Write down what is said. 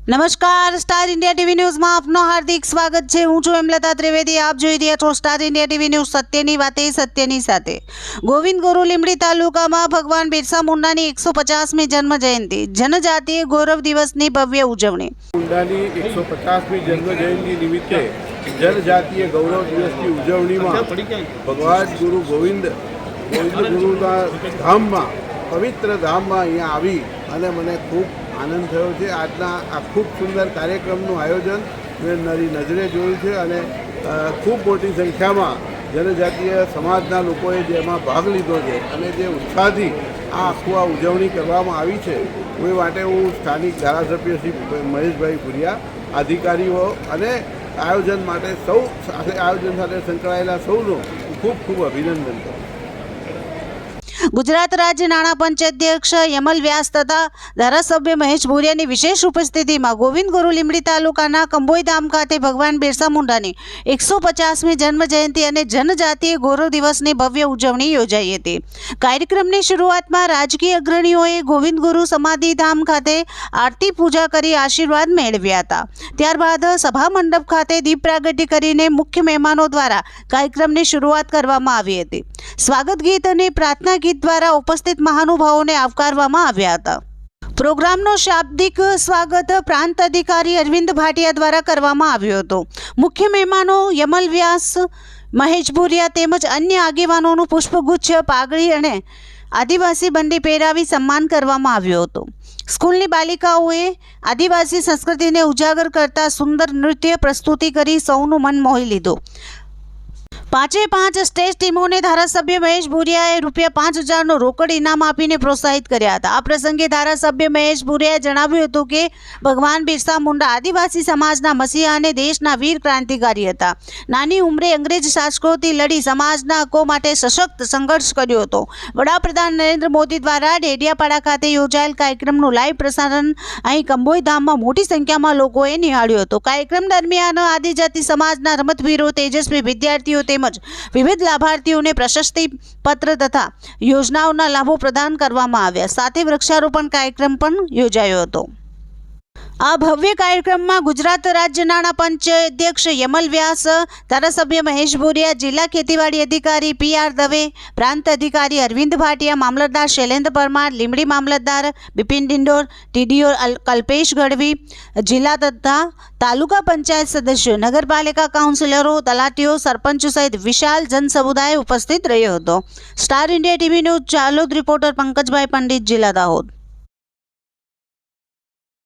નમસ્કાર, star India TV ન્યૂઝમાં આપનું હાર્દિક સ્વાગત છે। હું છું હેમલતા ત્રિવેદી। આપ જોઈ રહ્યા છો સ્ટાર ઇન્ડિયા ટીવી ન્યૂઝ। સત્યની વાતે સત્યની સાથે। ગોવિંદ ગુરુ લીંબડી તાલુકામાં ભગવાન બિરસા મુંડાની 150મી જન્મ જયંતિ, જનજાતીય ગૌરવ દિવસની ભવ્ય ઉજવણી। મુંડાની 150મી જન્મ જયંતિ નિમિત્તે જનજાતીય ગૌરવ દિવસની ઉજવણીમાં ભગવાન ગુરુ ગોવિંદ ગુરુના ધામમાં, પવિત્ર ધામમાં અહીંયા આવી અને મને ખૂબ આનંદ થયો છે। આજના આ ખૂબ સુંદર કાર્યક્રમનું આયોજન મેં મારી નજરે જોયું છે અને ખૂબ મોટી સંખ્યામાં જનજાતીય સમાજના લોકોએ જેમાં ભાગ લીધો છે અને જે ઉત્સાહથી આ આખું આ ઉજવણી કરવામાં આવી છે, એ માટે હું સ્થાનિક ધારાસભ્ય શ્રી મહેશભાઈ ભુરિયા, અધિકારીઓ અને આયોજન માટે આયોજન સાથે સંકળાયેલા સૌનો ખૂબ ખૂબ અભિનંદન કરું। ગુજરાત રાજ્ય નાણાં પંચાયત અધ્યક્ષ યમલ વ્યાસ તથા ધારાસભ્ય મહેશ ભુરિયાની વિશેષ ઉપસ્થિતિમાં ગોવિંદ ગુરુ લીંબડી તાલુકાના કંબોઈ ધામ ખાતે ભગવાન બિરસા મુંડાની 150મી જન્મ જયંતિ અને જનજાતીય ગૌરવ દિવસની ભવ્ય ઉજવણી યોજાઈ હતી। કાર્યક્રમની શરૂઆતમાં રાજકીય અગ્રણીઓએ ગોવિંદ ગુરુ સમાધિ ધામ ખાતે આરતી પૂજા કરી આશીર્વાદ મેળવ્યા હતા। ત્યારબાદ સભા મંડપ ખાતે દીપ પ્રાગટ્ય કરીને મુખ્ય મહેમાનો દ્વારા કાર્યક્રમની શરૂઆત કરવામાં આવી હતી। સ્વાગત ગીત અને પ્રાર્થના ગીત દ્વારા ઉપસ્થિત મહાનુભાવોને આવકારવામાં આવ્યા હતા। પ્રોગ્રામનો શાબ્દિક સ્વાગત પ્રાંત અધિકારી અરવિંદ ભાટિયા દ્વારા કરવામાં આવ્યો હતો। મુખ્ય મહેમાનો યમલ વ્યાસ, મહેશ ભુરિયા તેમજ અન્ય આગેવાનોનું પુષ્પગુચ્છ, પાઘડી અને આદિવાસી બંડી પહેરાવી સન્માન કરવામાં આવ્યો હતો। સ્કૂલની બાલિકાઓએ આદિવાસી સંસ્કૃતિને ઉજાગર કરતા સુંદર નૃત્ય પ્રસ્તુતિ કરી સૌનું મન મોહી લીધું। 5 સ્ટેજ ટીમોને ધારાસભ્ય મહેશ ભુરિયાએ ₹5000નું રોકડ ઇનામ આપીને પ્રોત્સાહિત કર્યા હતા। આ પ્રસંગે ધારાસભ્ય મહેશ ભુરિયાએ જણાવ્યું હતું કે ભગવાન બિરસા મુંડા આદિવાસી સમાજના મસીહા અને દેશના વીર ક્રાંતિકારી હતા। નાની ઉંમરે અંગ્રેજ શાસકોથી લડી સમાજના હકો માટે સશક્ત સંઘર્ષ કર્યો હતો। વડાપ્રધાન નરેન્દ્ર મોદી દ્વારા ડેડિયાપાડા ખાતે યોજાયેલ કાર્યક્રમનું લાઈવ પ્રસારણ અહીં કંબોઈ ધામમાં મોટી સંખ્યામાં લોકોએ નિહાળ્યું હતું। કાર્યક્રમ દરમિયાન આદિજાતિ સમાજના રમતવીરો, તેજસ્વી વિદ્યાર્થીઓ તેમજ વિવિધ લાભાર્થીઓને પ્રશસ્તિ પત્ર તથા યોજનાઓના લાભો પ્રદાન કરવામાં આવ્યા। સાથે વૃક્ષારોપણ કાર્યક્રમ પણ યોજાયો હતો। આ ભવ્ય કાર્યક્રમમાં ગુજરાત રાજ્ય નાણાં પંચાયત અધ્યક્ષ યમલ વ્યાસ, ધારાસભ્ય મહેશ ભુરિયા, જિલ્લા ખેતીવાડી અધિકારી PR દવે, પ્રાંત અધિકારી અરવિંદ ભાટિયા, મામલતદાર શૈલેન્દ્ર પરમાર, લીંબડી મામલતદાર બિપિન ડિંડોર, TDO કલ્પેશ ગઢવી, જિલ્લા તથા તાલુકા પંચાયત સદસ્યો, નગરપાલિકા કાઉન્સિલરો, તલાટીઓ, સરપંચો સહિત વિશાળ જનસમુદાય ઉપસ્થિત રહ્યો હતો। Star India TV news Chalod reporter Pankajbhai Pandit, જિલ્લા દાહોદ।